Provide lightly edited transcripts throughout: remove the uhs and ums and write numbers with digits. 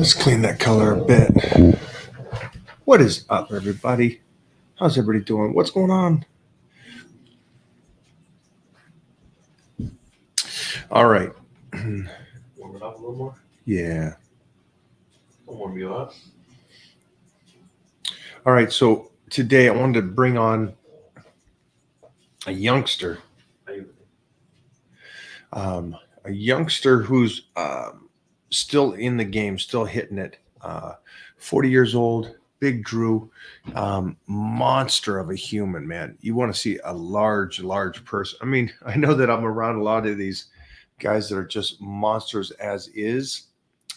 Let's clean that color a bit. What is up, everybody? How's everybody doing? What's going on? All right. Warm it up a little more. Yeah. Don't warm you up. All right. So today I wanted to bring on a youngster. A youngster who's still in the game, still hitting it. 40 years old, Big Drew, monster of a human, man. You want to see a large person. I mean, I know that I'm around a lot of these guys that are just monsters as is,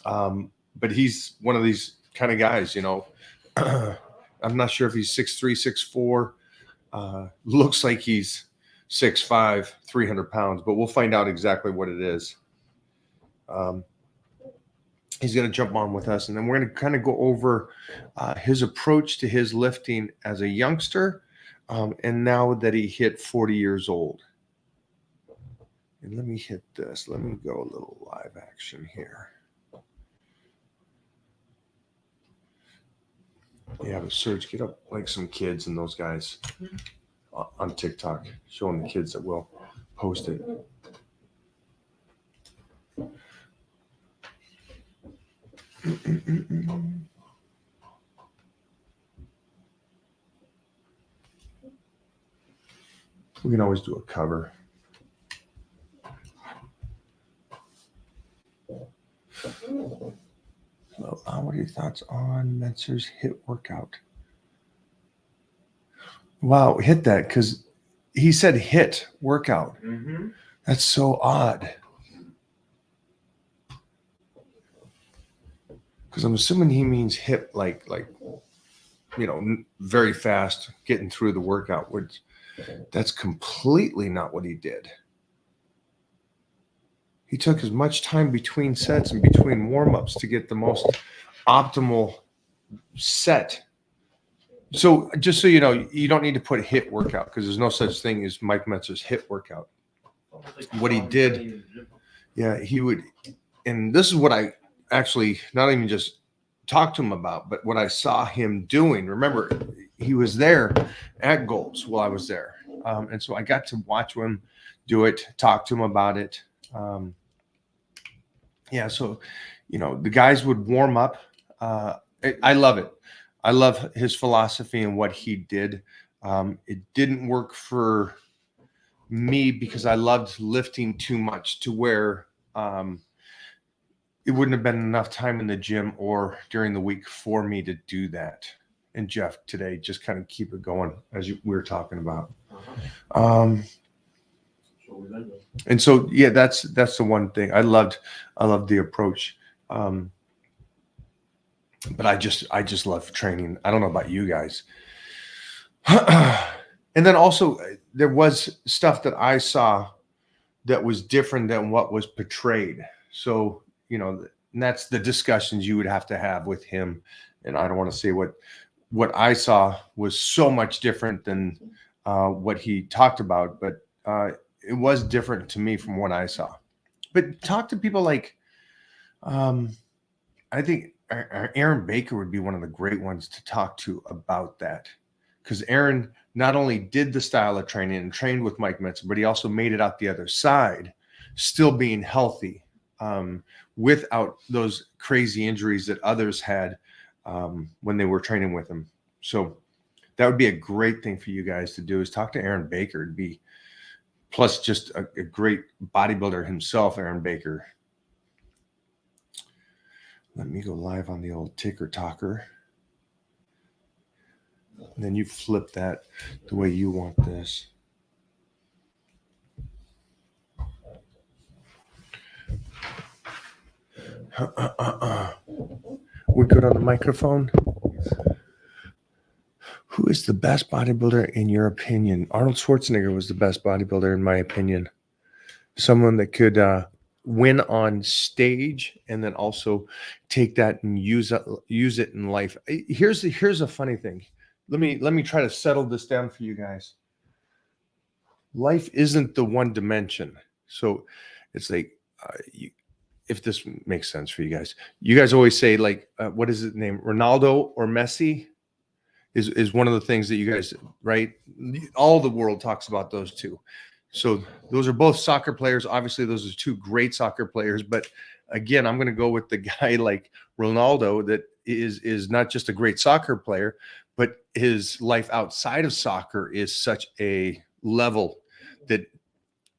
but he's one of these kind of guys, you know. I'm not sure if he's 6'3", 6'4". Looks like he's 6'5", 300 pounds, but we'll find out exactly what it is. He's going to jump on with us, and then we're going to kind of go over his approach to his lifting as a youngster, and now that he hit 40 years old. And let me hit this. Let me go a little live action here. Yeah, but Serge, get up like some kids and those guys on TikTok, showing the kids that will post it. We can always do a cover. So, what are your thoughts on Metzer's HIIT workout? Wow, hit that, because he said HIIT workout. Mm-hmm. That's so odd. Because I'm assuming he means HIIT like you know, very fast, getting through the workout. Which that's completely not what he did. He took as much time between sets and between warm-ups to get the most optimal set. So just so you know, you don't need to put HIIT workout, because there's no such thing as Mike Metzer's HIIT workout. What he did, yeah, he would, and this is what I actually not even just talked to him about, but what I saw him doing. Remember, he was there at Gold's while I was there, and so I got to watch him do it, talk to him about it. Yeah, so you know, the guys would warm up. I love it. I love his philosophy and what he did. It didn't work for me because I loved lifting too much to where it wouldn't have been enough time in the gym or during the week for me to do that. And Jeff, today, just kind of keep it going as we were talking about. And so, yeah, that's the one thing I loved the approach. But I just love training. I don't know about you guys. And then also there was stuff that I saw that was different than what was portrayed. So, you know, and that's the discussions you would have to have with him. And I don't want to say what I saw was so much different than what he talked about, but it was different to me from what I saw. But talk to people like, I think Aaron Baker would be one of the great ones to talk to about that, because Aaron not only did the style of training and trained with Mike Metzer, but he also made it out the other side, still being healthy, without those crazy injuries that others had when they were training with him. So that would be a great thing for you guys to do, is talk to Aaron Baker. It'd be, plus just a great bodybuilder himself, Aaron Baker. Let me go live on the old Ticker Talker. And then you flip that the way you want this. We're good on the microphone. Who is the best bodybuilder in your opinion? Arnold Schwarzenegger was the best bodybuilder in my opinion. Someone that could win on stage and then also take that and use it in life. Here's a funny thing. Let me try to settle this down for you guys. Life isn't the one dimension. So it's like if this makes sense for you guys. You guys always say like, what is his name? Ronaldo or Messi is one of the things that you guys, right? All the world talks about those two. So those are both soccer players. Obviously, those are two great soccer players. But again, I'm going to go with the guy like Ronaldo that is not just a great soccer player, but his life outside of soccer is such a level that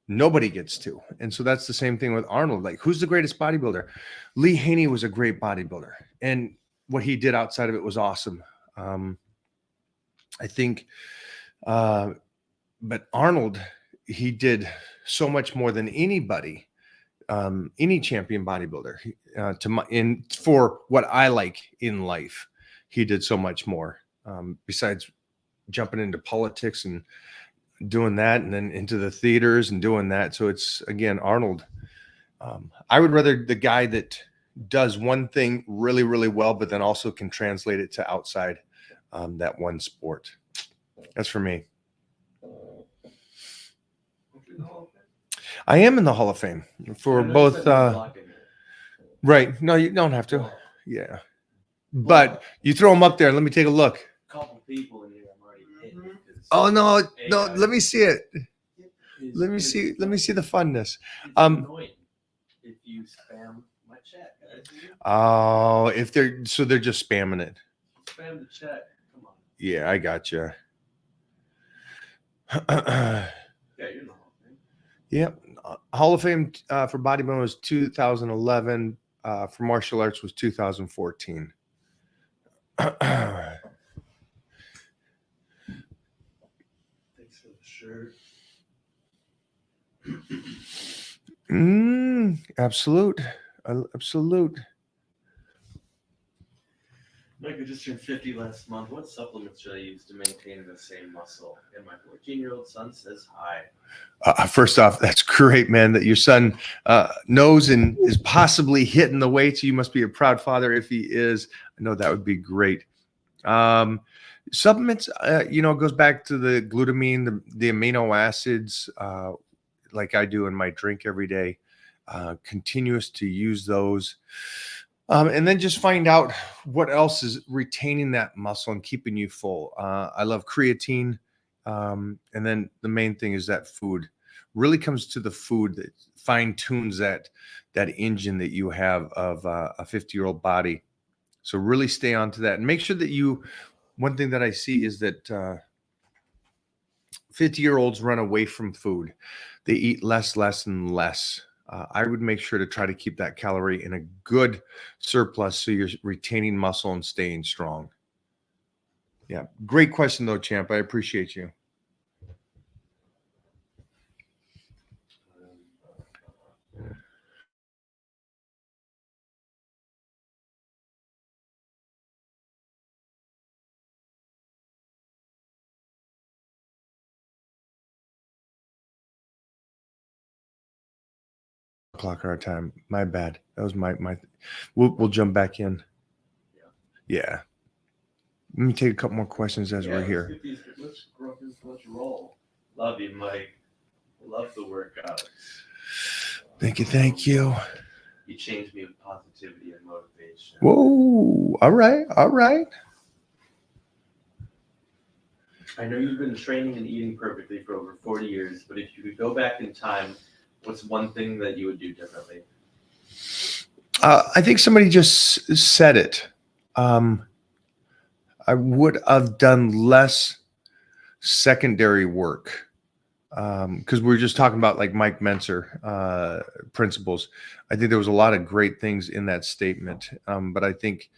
nobody gets to. And so that's the same thing with Arnold. Like, who's the greatest bodybuilder? Lee Haney was a great bodybuilder, and what he did outside of it was awesome. I think, but Arnold, he did so much more than anybody, any champion bodybuilder. For what I like in life, he did so much more. Besides jumping into politics and doing that, and then into the theaters and doing that. So it's, again, Arnold. I would rather the guy that does one thing really, really well, but then also can translate it to outside that one sport. That's for me. I am in the Hall of Fame for both. Right. No, you don't have to. Yeah. But you throw them up there. Let me take a look. Couple people in here I'm already hitting. Oh, no. Let me see it. Let me see the funness. Annoying if you spam my chat, guys. Oh, they're just spamming it. Spam the chat. Come on. Yeah, I gotcha. Yeah, you're in the Hall of Fame. Yep. Hall of Fame for bodybuilding was 2011. For martial arts was 2014. Thanks for the shirt. Absolute. Mike, I just turned 50 last month. What supplements should I use to maintain the same muscle? And my 14-year-old son says hi. First off, that's great, man, that your son knows and is possibly hitting the weights. You must be a proud father if he is. I know that would be great. Supplements, it goes back to the glutamine, the amino acids, like I do in my drink every day. Continuous to use those. And then just find out what else is retaining that muscle and keeping you full. I love creatine. And then the main thing is that food really comes to the food that fine tunes that engine that you have of a 50-year-old body. So really stay on to that and make sure that one thing that I see is that 50-year-olds run away from food. They eat less and less. I would make sure to try to keep that calorie in a good surplus so you're retaining muscle and staying strong. Yeah, great question though, champ. I appreciate you. O'clock our time. My bad. That was my. We'll jump back in. Yeah. Let me take a couple more questions as we're here. Let's roll. Love you, Mike. Love the workouts. Thank you. You changed me with positivity and motivation. Whoa. All right. I know you've been training and eating perfectly for over 40 years, but if you could go back in time, what's one thing that you would do differently? I think somebody just said it. I would have done less secondary work because we were just talking about like Mike Mentzer principles. I think there was a lot of great things in that statement, but I think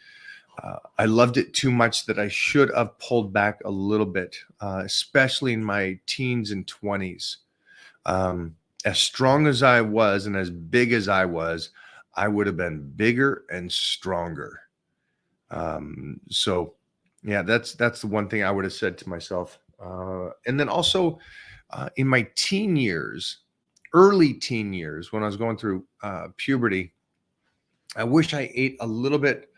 I loved it too much that I should have pulled back a little bit, especially in my teens and 20s. As strong as I was and as big as I was, I would have been bigger and stronger. So yeah, that's the one thing I would have said to myself. And then also in my early teen years, when I was going through puberty, I wish I ate a little bit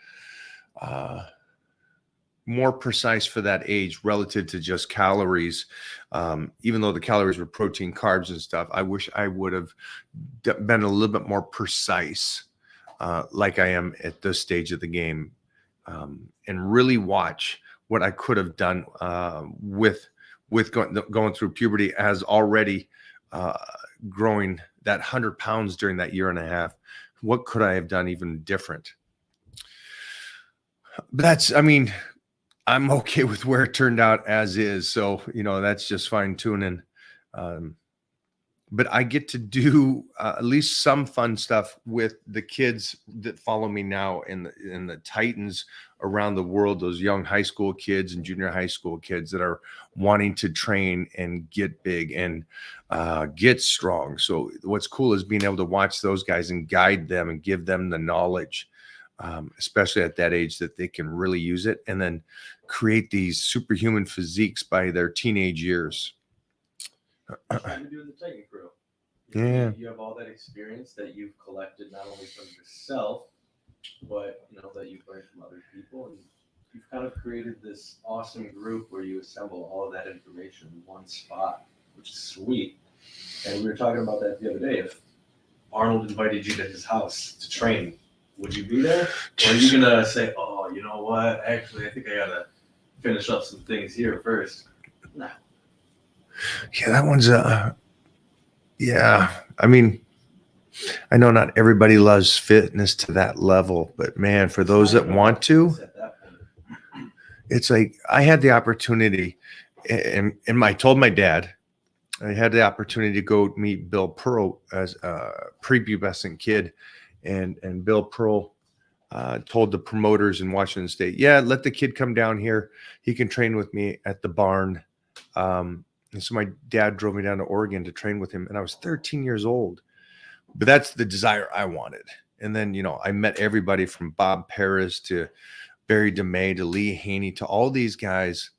more precise for that age relative to just calories. Even though the calories were protein, carbs and stuff, I wish I would have been a little bit more precise like I am at this stage of the game, and really watch what I could have done with going through puberty as already growing that 100 pounds during that year and a half. What could I have done even different? But that's, I mean, I'm okay with where it turned out as is. So, that's just fine tuning. But I get to do at least some fun stuff with the kids that follow me now in the Titans around the world, those young high school kids and junior high school kids that are wanting to train and get big and get strong. So what's cool is being able to watch those guys and guide them and give them the knowledge, especially at that age, that they can really use it and then create these superhuman physiques by their teenage years. Trying to do the Titan Crew. Yeah. You have all that experience that you've collected not only from yourself, but that you've learned from other people, and you've kind of created this awesome group where you assemble all of that information in one spot, which is sweet. And we were talking about that the other day. If Arnold invited you to his house to train, would you be there? Or are you gonna say, "Oh, you know what? Actually, I think I gotta finish up some things here first"? Nah. Yeah, that one's yeah. I mean, I know not everybody loves fitness to that level, but man, for those that want to, it's like I had the opportunity, and I told my dad, I had the opportunity to go meet Bill Pearl as a prepubescent kid, and Bill Pearl told the promoters in Washington State, "Yeah, let the kid come down here. He can train with me at the barn." And so my dad drove me down to Oregon to train with him, and I was 13 years old. But that's the desire I wanted. And then, I met everybody from Bob Paris to Barry DeMay to Lee Haney to all these guys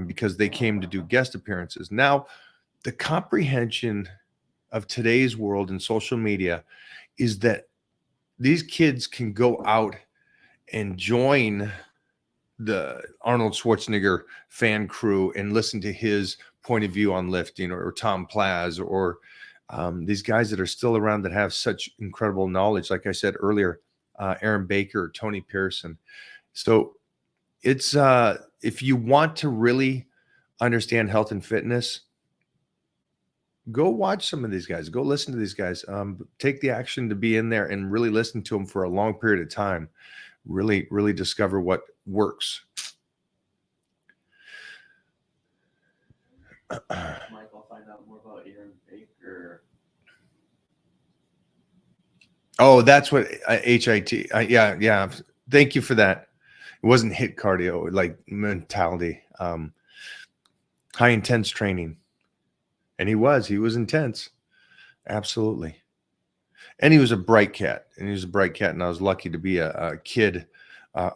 because they came to do guest appearances. Now, the comprehension of today's world and social media is that these kids can go out and join the Arnold Schwarzenegger fan crew and listen to his point of view on lifting, or Tom Plaz, or these guys that are still around that have such incredible knowledge. Like I said earlier, Aaron Baker, Tony Pearson. So it's if you want to really understand health and fitness, go watch some of these guys, go listen to these guys, take the action to be in there and really listen to them for a long period of time. Really, really discover what works. Mike, I'll find out more about Aaron Baker. Oh, that's what HIT. Yeah. Thank you for that. It wasn't HIT cardio, like mentality, high intense training. And he was intense. Absolutely. And he was a bright cat, and I was lucky to be a kid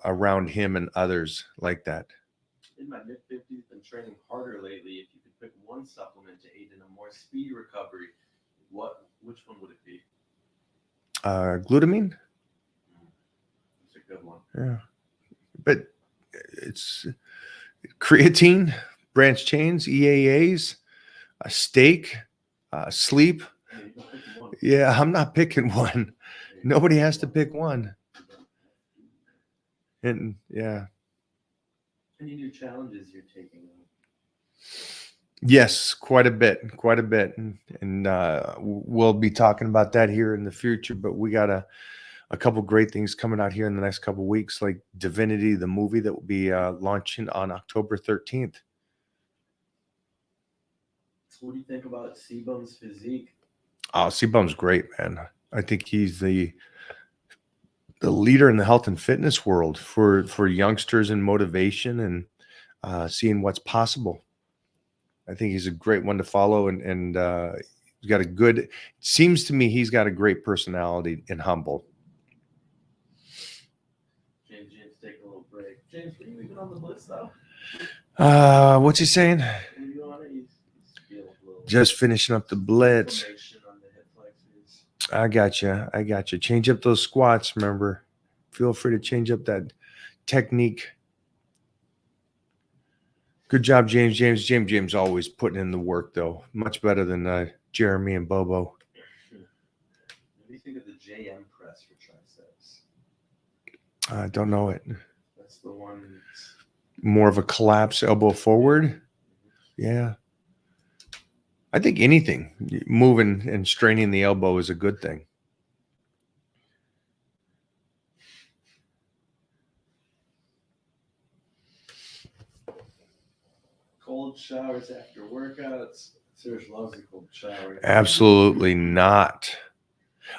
around him and others like that. In my mid-50s, been training harder lately. If you could pick one supplement to aid in a more speedy recovery, which one would it be? Glutamine. It's a good one. Yeah, but it's creatine, branched chains, EAAs, steak, sleep. Yeah, I'm not picking one. Nobody has to pick one. And yeah. Any new challenges you're taking on? Yes, quite a bit. And we'll be talking about that here in the future, but we got a couple great things coming out here in the next couple of weeks, like Divinity, the movie that will be launching on October 13th. So what do you think about C-Bum's physique? Oh, C-Bum's great, man. I think he's the leader in the health and fitness world for youngsters and motivation and seeing what's possible. I think he's a great one to follow, and he's got it seems to me he's got a great personality and humble. James, take a little break. James, are you even on the blitz though? What's he saying? Are you on it? He's feeling a little Just finishing up the blitz. inflammation on the hip flexors. I got you. Change up those squats, remember. Feel free to change up that technique. Good job, James. James always putting in the work, though. Much better than Jeremy and Bobo. What do you think of the JM press for triceps? I don't know it. That's the one. More of a collapse elbow forward. Yeah. I think anything moving and straining the elbow is a good thing. Cold showers after workouts. Serge loves a cold shower. Absolutely not.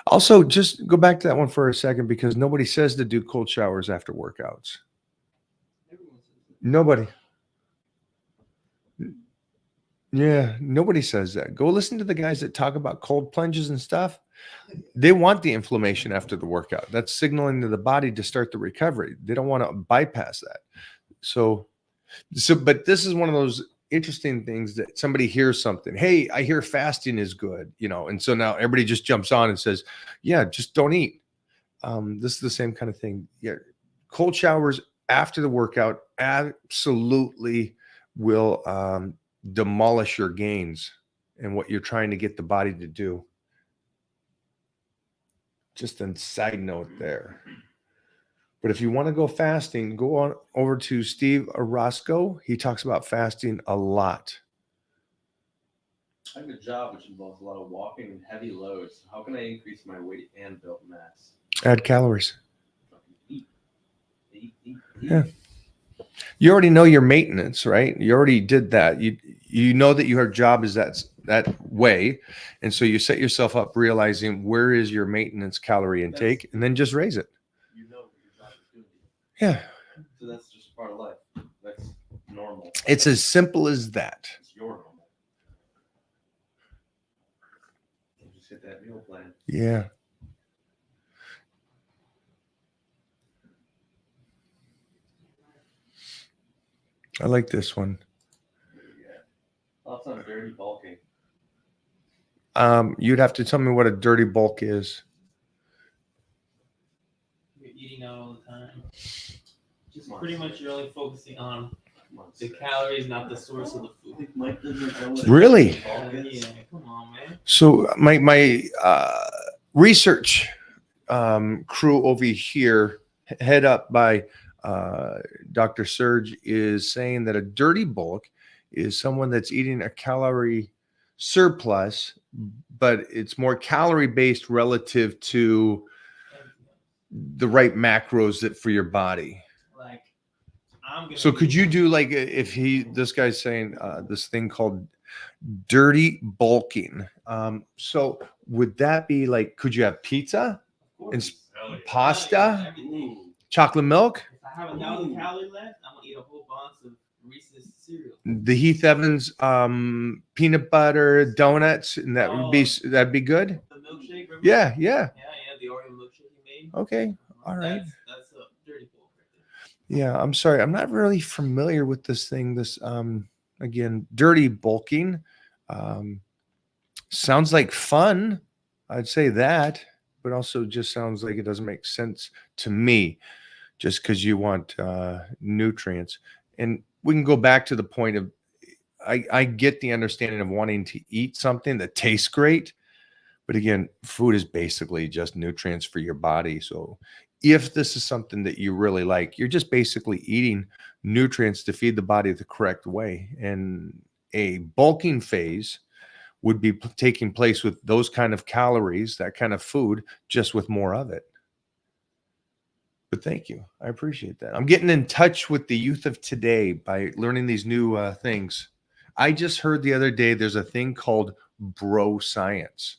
Also, just go back to that one for a second because nobody says to do cold showers after workouts. Everyone says that. Nobody. Yeah, nobody says that. Go listen to the guys that talk about cold plunges and stuff. They want the inflammation after the workout. That's signaling to the body to start the recovery. They don't want to bypass that. So, but this is one of those interesting things that somebody hears something. Hey, I hear fasting is good, and so now everybody just jumps on and says, yeah, just don't eat. This is the same kind of thing. Yeah, cold showers after the workout absolutely will demolish your gains and what you're trying to get the body to do. Just a side note there. But if you want to go fasting, go on over to Steve Orozco. He talks about fasting a lot. I have a job which involves a lot of walking and heavy loads. How can I increase my weight and build mass? Add calories. Eat. Yeah. You already know your maintenance, right? You already did that. You know that your job is that way. And so you set yourself up realizing where is your maintenance calorie intake and then just raise it. You know what your job is doing. Yeah. So that's just part of life. That's normal. It's as simple as that. It's your normal. You just hit that meal plan. Yeah. I like this one. Thoughts on dirty bulking? You'd have to tell me what a dirty bulk is. You're eating out all the time. Just Come on, pretty much Serge. you're only focusing on Come on, the Serge. calories, not the source of the I food. think Mike doesn't know what Really? dirty bulk is. Yeah, come on, man. So my research crew over here, head up by Dr. Serge, is saying that a dirty bulk is someone that's eating a calorie surplus, but it's more calorie based relative to the right macros that for your body. Like, I'm gonna. So could you do like if this guy's saying this thing called dirty bulking? So would that be like, could you have pizza and pasta, Everything. chocolate milk? If I have 1,000 calories left, I'm gonna eat a whole box of Reese's cereal. The Heath Evans peanut butter donuts, and that'd be good. The milkshake. Remember? Yeah. Yeah, the Oreo milkshake you made. Okay. All right. That's a dirty bulk right Yeah, I'm sorry. I'm not really familiar with this thing. This again, dirty bulking. Sounds like fun. I'd say that, but also just sounds like it doesn't make sense to me just because you want nutrients. And we can go back to the point of I get the understanding of wanting to eat something that tastes great. But again, food is basically just nutrients for your body. So if this is something that you really like, you're just basically eating nutrients to feed the body the correct way. And a bulking phase would be taking place with those kind of calories, that kind of food, just with more of it. But thank you. I appreciate that. I'm getting in touch with the youth of today by learning these new things. I just heard the other day there's a thing called bro science.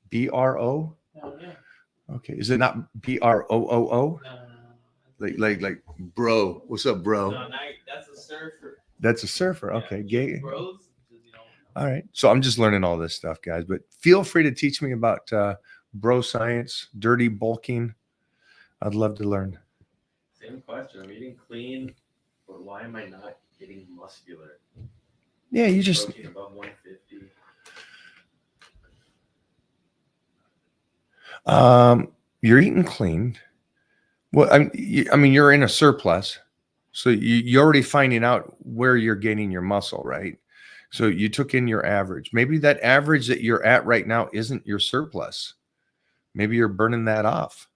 BRO? there. Oh yeah. Okay. Is it not BROOO? No. Like bro. What's up, bro? No, that's a surfer. That's a surfer. Yeah, Okay. Gay. Bros. All right. So I'm just learning all this stuff, guys. But feel free to teach me about bro science, dirty bulking. I'd love to learn. Same question. I'm eating clean, but why am I not getting muscular? Yeah, you just Protein above 150. you're eating clean. Well, I mean, you're in a surplus, so you're already finding out where you're gaining your muscle, right? So you took in your average. Maybe that average that you're at right now isn't your surplus. maybe you're burning that off.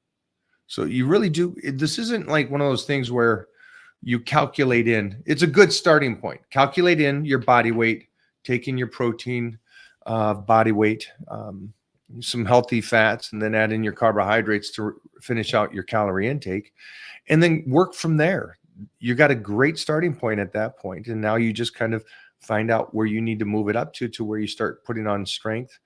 So you really do. This isn't like one of those things where you calculate in. It's a good starting point. Calculate in your body weight, take in your protein, body weight, some healthy fats, and then add in your carbohydrates to finish out your calorie intake, and then work from there. You got a great starting point at that point, and now you just kind of find out where you need to move it up to where you start putting on strength,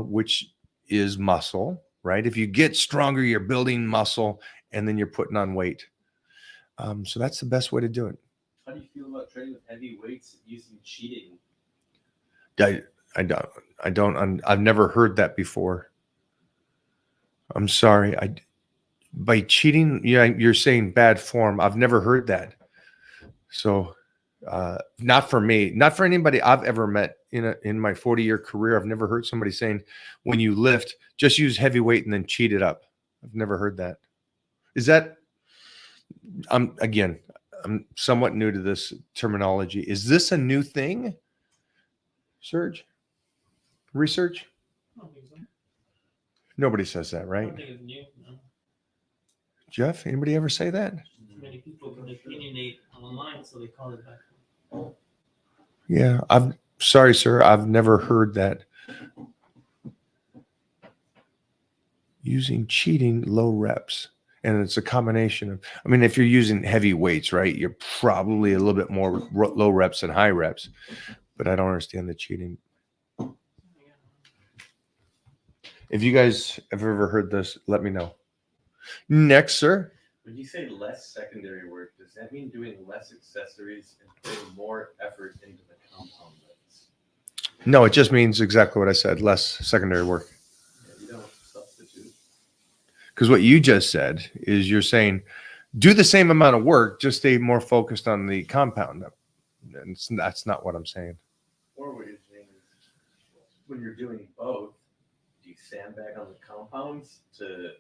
which is muscle, right? If you get stronger, you're building muscle, and then you're putting on weight. So that's the best way to do it. How do you feel about training with heavy weights using cheating? I've never heard that before. I'm sorry. By cheating, yeah, you're saying bad form. I've never heard that. So, not for me, not for anybody I've ever met in my 40-year career. I've never heard somebody saying when you lift, just use heavy weight and then cheat it up. I've never heard that. Is that? I'm somewhat new to this terminology. Is this a new thing, Serge? Research? I don't think so. Nobody says that, I right? don't think it's new. No. Jeff, anybody ever say that? Too many people can opinionate online, so they call it back. Yeah, sorry, sir. I've never heard that. Using cheating low reps. And it's a combination of, I mean, if you're using heavy weights, right, you're probably a little bit more low reps than high reps. But I don't understand the cheating. If you guys have ever heard this, let me know. Next, sir. When you say less secondary work, does that mean doing less accessories and putting more effort into the compound lifts? No, it just means exactly what I said, less secondary work. Yeah, you don't substitute. Because what you just said is you're saying do the same amount of work, just stay more focused on the compound. And that's not what I'm saying. Or what you're saying is when you're doing both, do you sandbag on the compounds to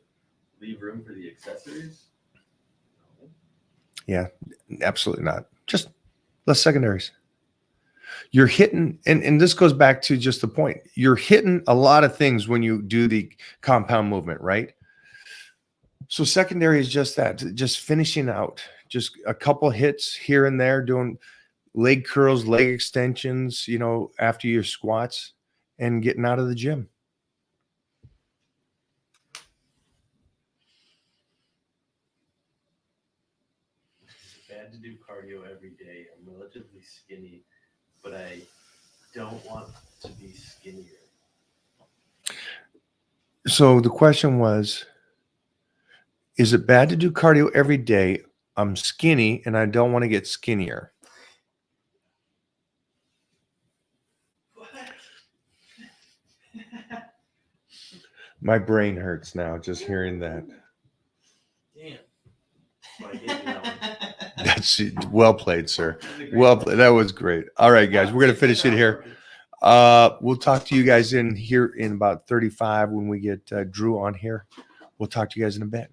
leave room for the accessories? No. Yeah, absolutely not. Just less secondaries. You're hitting, and this goes back to just the point. You're hitting a lot of things when you do the compound movement, right? So secondary is just that, just finishing out, just a couple hits here and there, doing leg curls, leg extensions, after your squats and getting out of the gym. It's bad to do cardio every day. I'm relatively skinny, but I don't want to be skinnier. So the question was, is it bad to do cardio every day? I'm skinny and I don't want to get skinnier. What? My brain hurts now just hearing that. Damn. So I gave you that one. That's well played, sir. Well played. That was great. All right, guys, we're going to finish it here. We'll talk to you guys in about 35 when we get Drew on here. We'll talk to you guys in a bit.